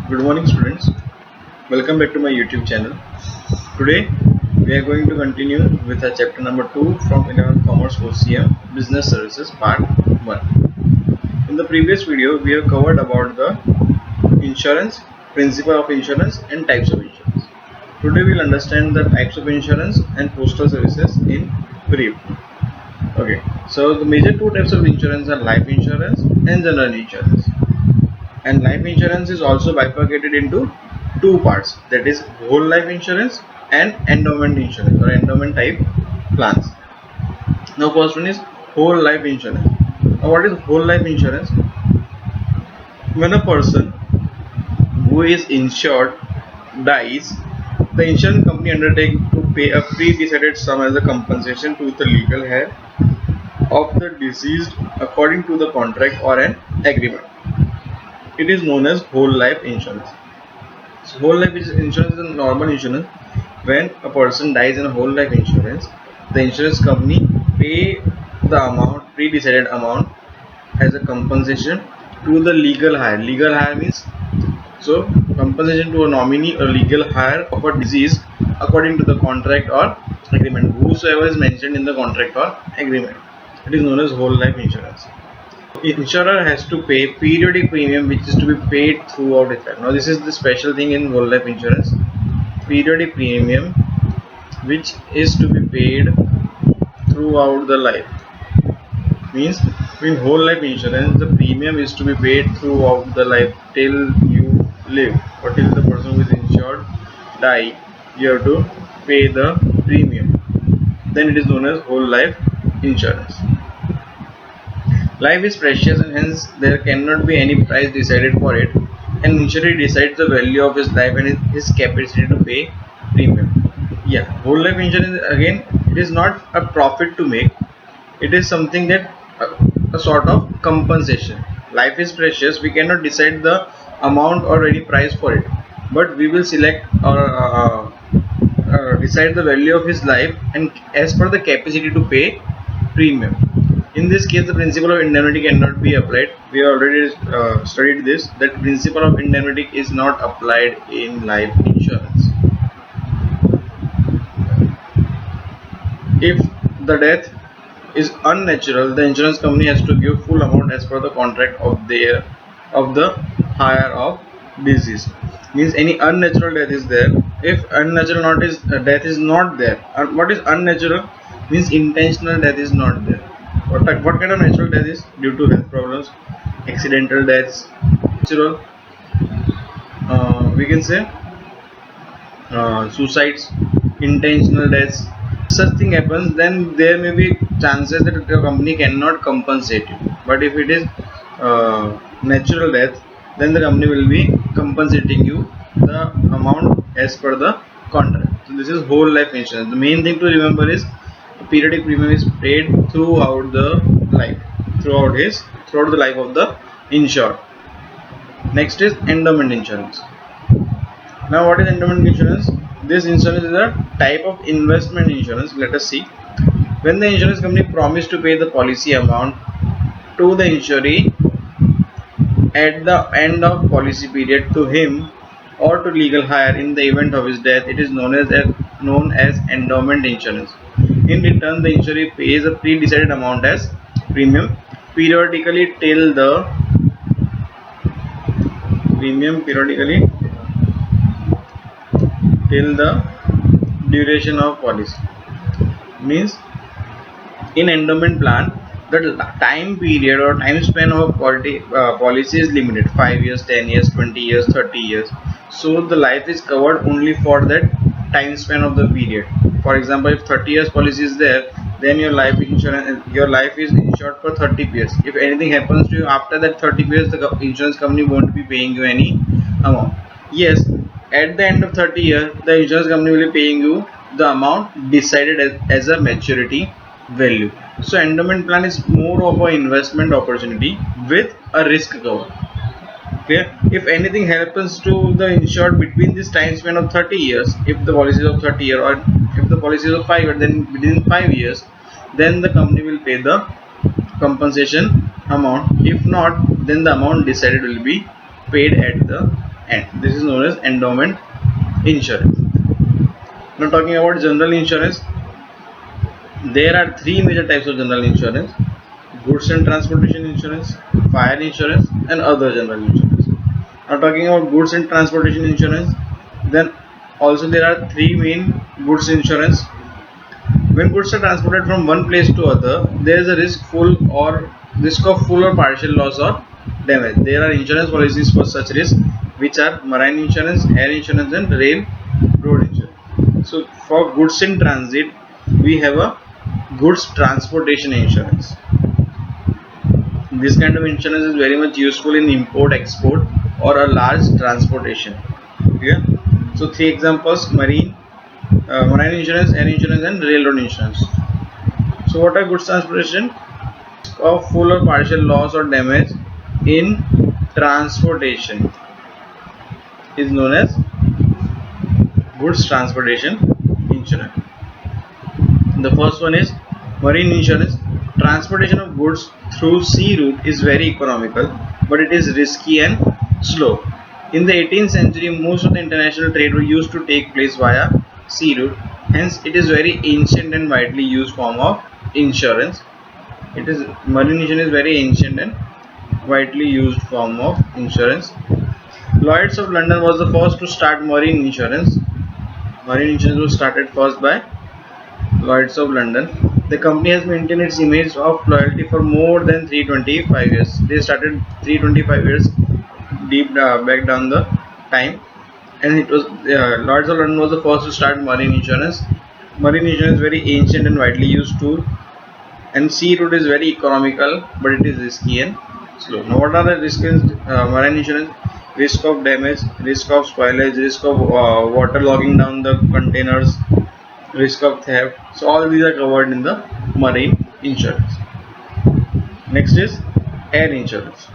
Good morning, students. Welcome back to my YouTube channel. Today we are going to continue with our chapter number 2 from 11th Commerce OCM Business Services Part 1. In the previous video we have covered about the insurance, principle of insurance and types of insurance. Today we will understand the types of insurance and postal services in brief. Okay, so the major two types of insurance are life insurance and general insurance. And life insurance is also bifurcated into two parts, that is whole life insurance and endowment insurance or endowment type plans. Now first one is whole life insurance. Now what is whole life insurance? When a person who is insured dies, the insurance company undertakes to pay a pre-decided sum as a compensation to the legal heir of the deceased according to the contract or an agreement. It is known as whole life insurance. So whole life insurance is a normal insurance. When a person dies in a whole life insurance, the insurance company pay the amount, pre-decided amount as a compensation to the legal heir. Legal heir means compensation to a nominee or legal heir of a deceased according to the contract or agreement. Whosoever is mentioned in the contract or agreement. It is known as whole life insurance. Insurer has to pay periodic premium which is to be paid throughout its life. Now this is the special thing in whole life insurance. Periodic premium which is to be paid throughout the life. Means in whole life insurance the premium is to be paid throughout the life till you live or till the person who is insured die. You have to pay the premium. Then it is known as whole life insurance. Life is precious and hence there cannot be any price decided for it. An insurer decides the value of his life and his capacity to pay premium. Yeah, whole life insurance again, it is not a profit to make. It is something that a sort of compensation. Life is precious. We cannot decide the amount or any price for it, but we will select or decide the value of his life and as per the capacity to pay premium. In this case, the principle of indemnity cannot be applied. We have already studied this, that principle of indemnity is not applied in life insurance. If the death is unnatural, the insurance company has to give full amount as per the contract of the hire of disease. Means any unnatural death is there. If unnatural death is not there, what is unnatural? Means intentional death is not there. What kind of natural death is? Due to health problems, accidental deaths, natural, we can say suicides, intentional deaths. Such thing happens, then there may be chances that the company cannot compensate you. But if it is natural death, then the company will be compensating you the amount as per the contract. So this is whole life insurance. The main thing to remember is periodic premium is paid throughout the life, throughout the life of the insured. Next is endowment insurance. Now what is endowment insurance? This insurance is a type of investment insurance. Let us see. When the insurance company promised to pay the policy amount to the insuree at the end of policy period to him or to legal heir in the event of his death, it is known as endowment insurance. In return, the insurer pays a pre-decided amount as premium periodically till the duration of policy. Means in endowment plan, the time period or time span of policy is limited: 5 years, 10 years, 20 years, 30 years. So the life is covered only for that time span of the period. For example, if 30 years policy is there, then your life is insured for 30 years. If anything happens to you after that 30 years, the insurance company won't be paying you any amount. Yes, at the end of 30 years, the insurance company will be paying you the amount decided as a maturity value. So endowment plan is more of an investment opportunity with a risk cover. Okay, if anything happens to the insured between this time span of 30 years, if the policy is of 30 years or if the policy is of 5 years, then within 5 years, then the company will pay the compensation amount. If not, then the amount decided will be paid at the end. This is known as endowment insurance. Now talking about general insurance, there are three major types of general insurance: goods and transportation insurance, fire insurance, and other general insurance. Now talking about goods and transportation insurance, then also there are three main goods insurance. When goods are transported from one place to other, there is a risk of full or partial loss or damage. There are insurance policies for such risks, which are marine insurance, air insurance, and rail road insurance. So for goods in transit, we have a goods transportation insurance. This kind of insurance is very much useful in import, export, or a large transportation. Yeah. So three examples: marine insurance, air insurance, and railroad insurance. So what are goods transportation? Of full or partial loss or damage in transportation is known as goods transportation insurance. The first one is marine insurance. Transportation of goods through sea route is very economical, but it is risky and slow. In the 18th century, most of the international trade used to take place via sea route. Hence, it is very ancient and widely used form of insurance. Marine insurance is very ancient and widely used form of insurance. Lloyd's of London was the first to start marine insurance. Marine insurance was started first by Lloyd's of London. The company has maintained its image of loyalty for more than 325 years. They started 325 years deep back down the time, and it was Lloyd's of London was the first to start marine insurance. Marine insurance is very ancient and widely used tool, and sea route is very economical, but it is risky and slow. Now, what are the risks in marine insurance? Risk of damage, risk of spoilage, risk of water logging down the containers, risk of theft. So all these are covered in the marine insurance. Next is air insurance.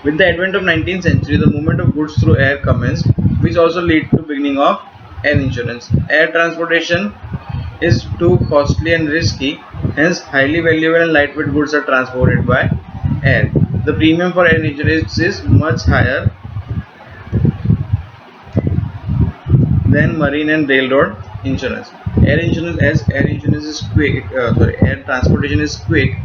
With the advent of 19th century, the movement of goods through air commenced, which also led to beginning of air insurance. Air transportation is too costly and risky, hence highly valuable and lightweight goods are transported by air. The premium for air insurance is much higher than marine and railroad insurance. Air insurance is quick. Air transportation is quick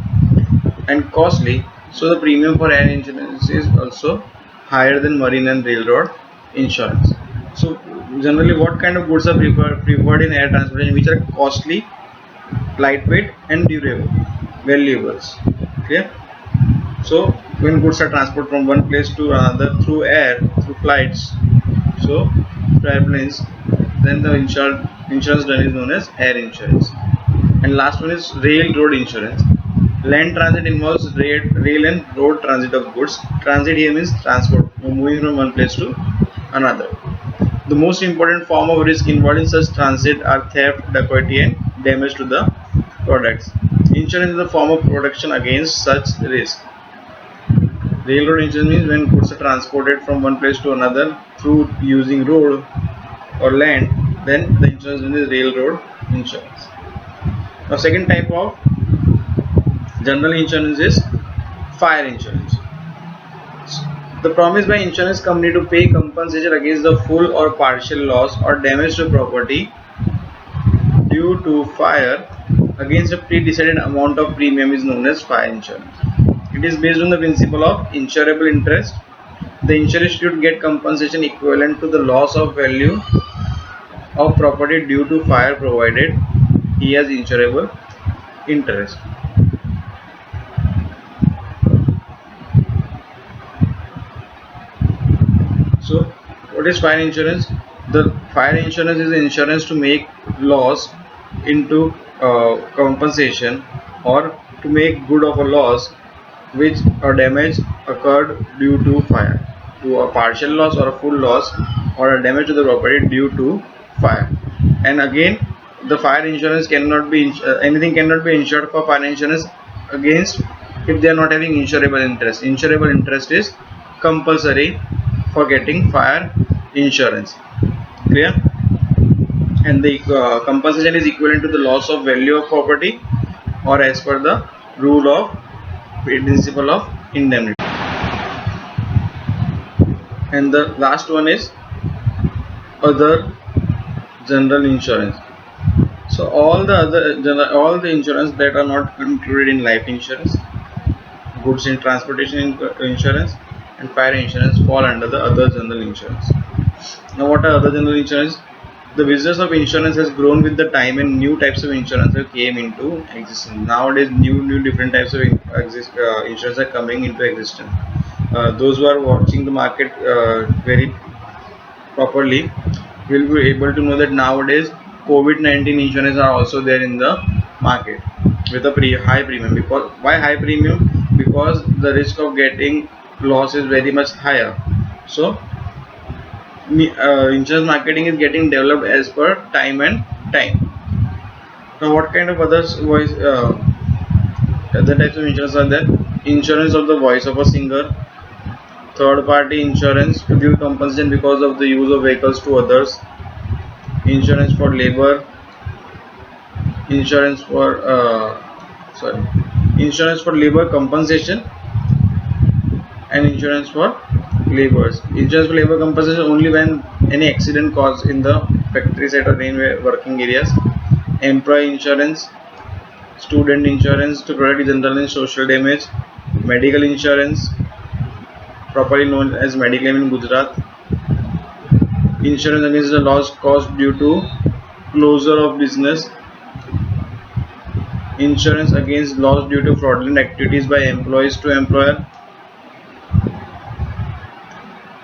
and costly, so the premium for air insurance is also higher than marine and railroad insurance. So generally, what kind of goods are preferred in air transportation? Which are costly, lightweight, and durable, valuables. Okay. So when goods are transported from one place to another through air, through flights, so through airplanes, then the insurance done is known as air insurance. And last one is railroad insurance. Land transit involves rail and road transit of goods. Transit here means transport, moving from one place to another. The most important form of risk involved in such transit are theft, dacoity, and damage to the products. Insurance is a form of protection against such risk. Railroad insurance means when goods are transported from one place to another through using road or land, then the insurance is railroad insurance. Now, second type of general insurance is fire insurance. The promise by insurance company to pay compensation against the full or partial loss or damage to property due to fire against a pre-decided amount of premium is known as fire insurance. It is based on the principle of insurable interest. The insurer should get compensation equivalent to the loss of value of property due to fire provided he has insurable interest. So what is fire insurance? The fire insurance is insurance to make loss into compensation, or to make good of a loss which or damage occurred due to fire, to a partial loss or a full loss or a damage to the property due to fire. And again, the fire insurance cannot be anything cannot be insured for fire insurance against if they are not having insurable interest. Insurable interest is compulsory for getting fire insurance. Clear? And the compensation is equivalent to the loss of value of property, or as per the rule of principle of indemnity. and the last one is other general insurance. So all the insurance that are not included in life insurance, goods and transportation insurance, and fire insurance fall under the other general insurance. Now, what are other general insurance? The business of insurance has grown with the time, and new types of insurance have came into existence. Nowadays, new different types of insurance are coming into existence. Those who are watching the market very properly will be able to know that nowadays COVID-19 insurance are also there in the market with a high premium. Because why high premium? Because the risk of getting loss is very much higher. So insurance marketing is getting developed as per time and time. Now, what kind of other types of insurance are there? Insurance of the voice of a singer, third party insurance to give compensation because of the use of vehicles to others, insurance for labor, insurance for insurance for labor compensation, and insurance for laborers. Insurance for labor compensation only when any accident caused in the factory site or railway working areas. Employee insurance, student insurance to protect general and social damage, medical insurance, properly known as Mediclaim in Gujarat, insurance against the loss caused due to closure of business, insurance against loss due to fraudulent activities by employees to employer,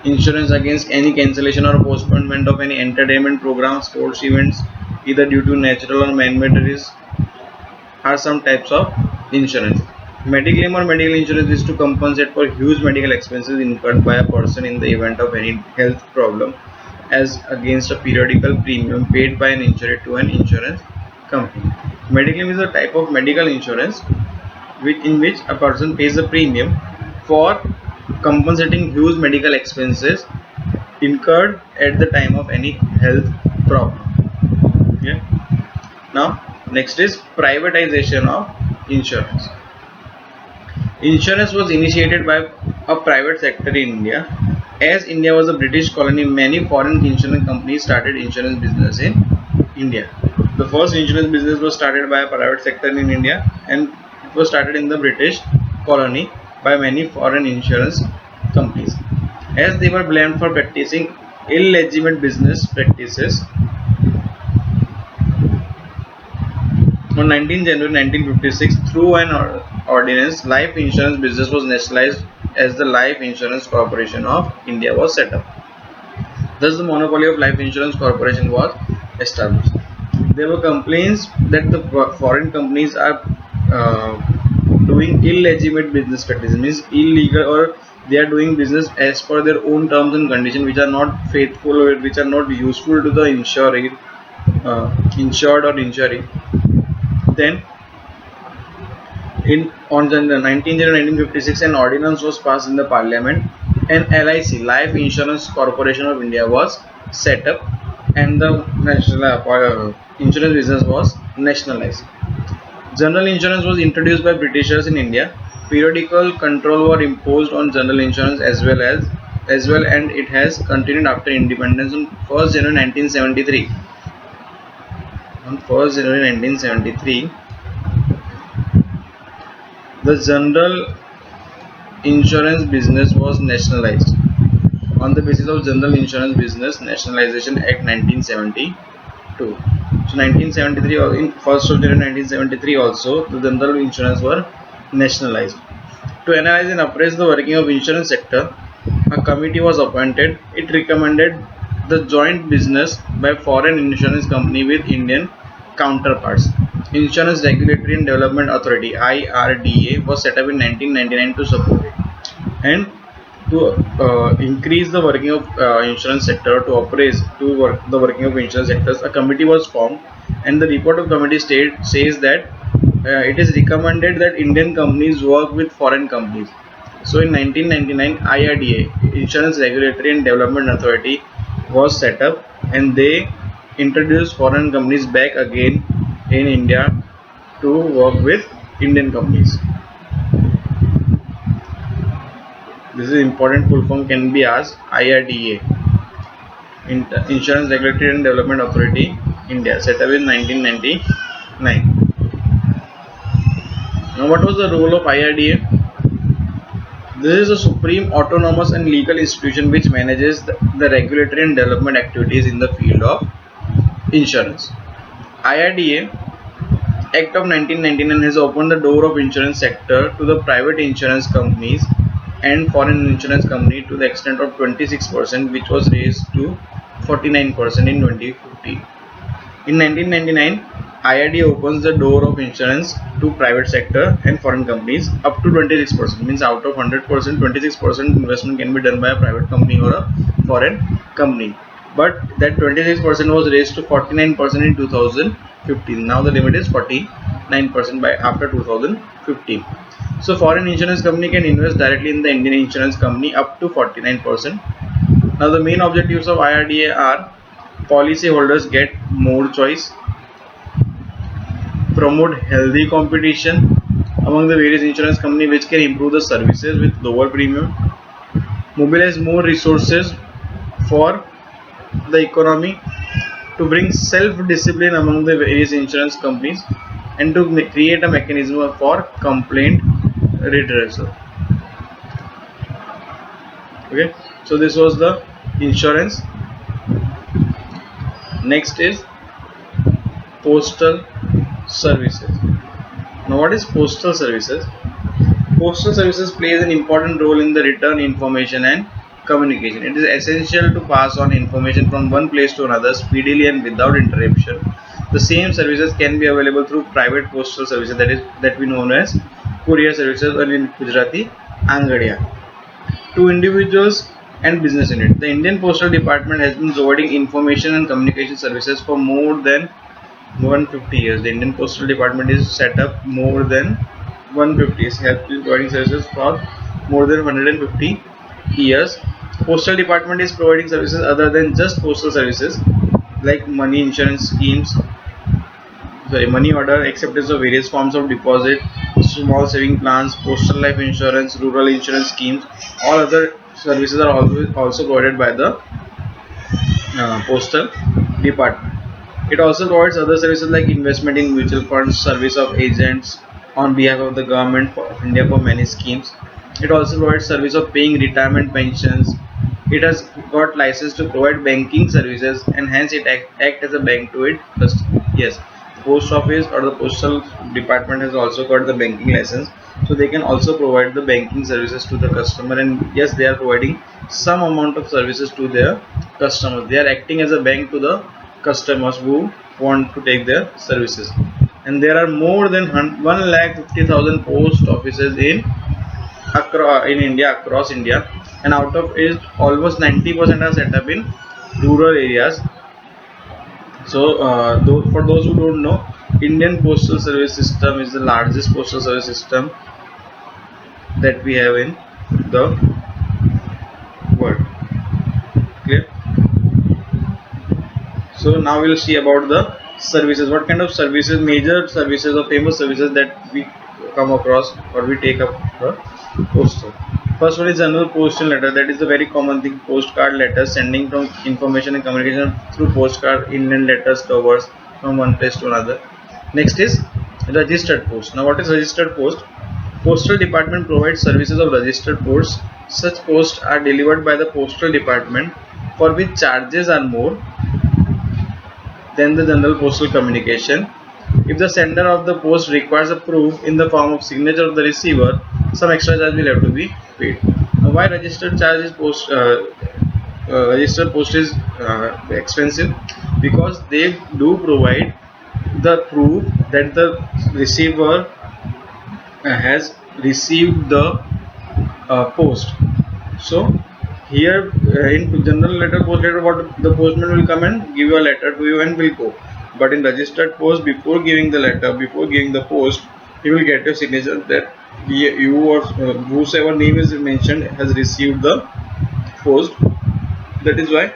insurance against any cancellation or postponement of any entertainment program, sports events, either due to natural or man-made risks, are some types of insurance. Mediclaim or medical insurance is to compensate for huge medical expenses incurred by a person in the event of any health problem, as against a periodical premium paid by an insurer to an insurance company. Mediclaim is a type of medical insurance in which a person pays a premium for compensating huge medical expenses incurred at the time of any health problem. Yeah. Now, next is privatization of insurance. Insurance was initiated by a private sector in India. As India was a British colony, many foreign insurance companies started insurance business in India. The first insurance business was started by a private sector in India, and it was started in the British colony by many foreign insurance companies. As they were blamed for practicing illegitimate business practices, on 19 January 1956, through an ordinance, life insurance business was nationalized as the Life Insurance Corporation of India was set up. Thus, the monopoly of Life Insurance Corporation was established. There were complaints that the foreign companies are doing illegitimate business practices, means illegal, or they are doing business as per their own terms and conditions, which are not faithful or which are not useful to the insured or insuree. Then, on 19 January 1956, an ordinance was passed in the Parliament, and LIC, Life Insurance Corporation of India, was set up, and the national insurance business was nationalized. General insurance was introduced by Britishers in India. Periodical control were imposed on general insurance as well, and it has continued after independence on 1st January 1973. On 1st January 1973, the general insurance business was nationalized on the basis of General Insurance Business Nationalization Act 1972. So 1973, or in 1st of January 1973 also, the general insurance were nationalized. To analyze and appraise the working of insurance sector, a committee was appointed. It recommended the joint business by foreign insurance company with Indian counterparts. Insurance Regulatory and Development Authority (IRDA) was set up in 1999 to support it, and to increase the working of insurance sector, to appraise the working of insurance sectors, a committee was formed, and the report of committee says that it is recommended that Indian companies work with foreign companies. So in 1999, IRDA, Insurance Regulatory and Development Authority, was set up, and they introduced foreign companies back again in India to work with Indian companies. This is important full form can be asked. IRDA, Insurance Regulatory and Development Authority, India, set up in 1999. Now, what was the role of IRDA? This is a supreme autonomous and legal institution which manages the regulatory and development activities in the field of insurance. IRDA Act of 1999 has opened the door of insurance sector to the private insurance companies and foreign insurance company to the extent of 26%, which was raised to 49% in 2015. In 1999, IRDA opens the door of insurance to private sector and foreign companies up to 26%. Means out of 100%, 26% investment can be done by a private company or a foreign company. But that 26% was raised to 49% in 2015. Now the limit is 49% by after 2015. So foreign insurance company can invest directly in the Indian insurance company up to 49%. Now the main objectives of IRDA are: policyholders get more choice, promote healthy competition among the various insurance companies which can improve the services with lower premium, mobilize more resources for the economy, to bring self-discipline among the various insurance companies, and to create a mechanism for complaint redressal. Okay, so this was the insurance. Next is postal services. Now, what is postal services? Postal services plays an important role in the return information and communication. It is essential to pass on information from one place to another speedily and without interruption. The same services can be available through private postal services, that we know as courier services, or in Gujarati Angadiya, to individuals and business units. The Indian Postal Department has been providing information and communication services for more than 150 years. The Indian Postal Department is set up more than 150. It has been providing services for more than 150 years. Postal Department is providing services other than just postal services like money insurance schemes, money order, acceptance of various forms of deposit, small saving plans, postal life insurance, rural insurance schemes. All other services are also provided by the Postal Department. It also provides other services like investment in mutual funds, service of agents on behalf of the government of India for many schemes. It also provides service of paying retirement pensions. It has got license to provide banking services, and hence it act as a bank to it. Yes, the post office or the postal department has also got the banking license, so they can also provide the banking services to the customer. And yes, they are providing some amount of services to their customers. They are acting as a bank to the customers who want to take their services. And there are more than 1,50,000 post offices in India, across India, and out of it almost 90% are set up in rural areas. So for those who don't know, Indian Postal Service System is the largest postal service system that we have in the world. Clear? So now we'll see about the services. What kind of services, major services or famous services that we come across or we take up the postal. First one is general postal letter. That is the very common thing. Postcard letters, sending from information and communication through postcard, inland letters, covers from one place to another. Next is registered post. Now, what is registered post? Postal Department provides services of registered posts. Such posts are delivered by the Postal Department, for which charges are more than the general postal communication. If the sender of the post requires a proof in the form of signature of the receiver, some extra charge will have to be paid. Now, why registered post is expensive? Because they do provide the proof that the receiver has received the post. So here in general letter, post letter, what the postman will come and give you a letter to you and will go. But in registered post, before giving the letter, before giving the post, he will get your signature that you or whosoever name is mentioned has received the post. That is why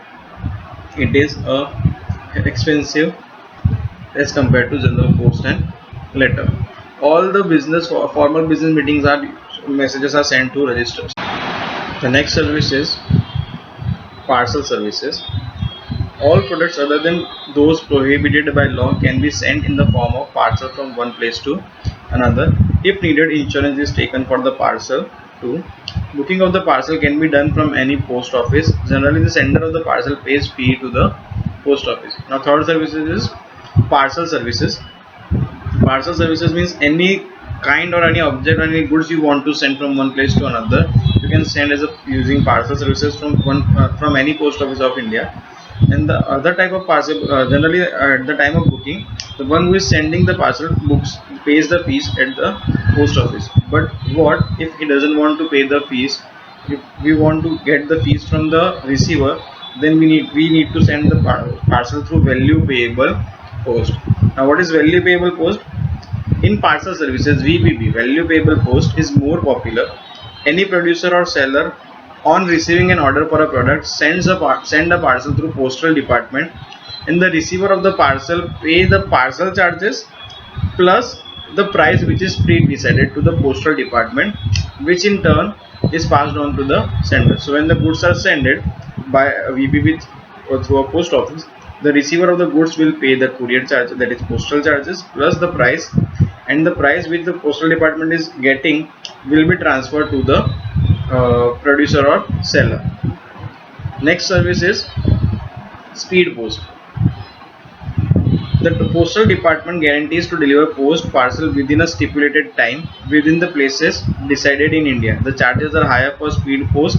it is expensive as compared to general post and letter. All the formal business meetings are messages are sent to registers. The next service is parcel services. All products other than those prohibited by law can be sent in the form of parcel from one place to another. If needed, insurance is taken for the parcel too. Booking of the parcel can be done from any post office. Generally, the sender of the parcel pays fee to the post office. Now, third services is parcel services. Parcel services means any kind or any object or any goods you want to send from one place to another, you can send as a using parcel services from any post office of India. And the other type of parcel, generally at the time of booking, the one who is sending the parcel books pays the fees at the post office. But what if he doesn't want to pay the fees? If we want to get the fees from the receiver, then we need to send the parcel through value payable post. Now, what is value payable post? In parcel services, VPP, value payable post, is more popular. Any producer or seller, on receiving an order for a product, send a parcel through postal department, and the receiver of the parcel pay the parcel charges plus the price which is pre-decided to the postal department, which in turn is passed on to the sender. So when the goods are sent by VPP or through a post office, the receiver of the goods will pay the courier charge, that is postal charges, plus the price, and the price which the postal department is getting will be transferred to the producer or seller. Next service is speed post. The postal department guarantees to deliver post parcel within a stipulated time within the places decided in India. The charges are higher for speed post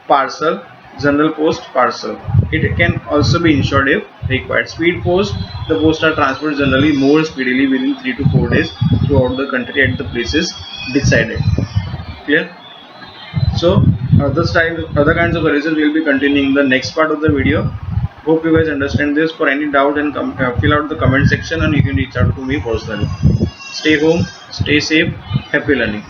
parcel, general post parcel. It can also be insured if required. Speed post, the posts are transferred generally more speedily within 3 to 4 days throughout the country at the places decided. Clear? So other kinds of services will be continuing in the next part of the video. Hope you guys understand this. For any doubt, and fill out the comment section, and you can reach out to me personally. Stay home, stay safe, happy learning.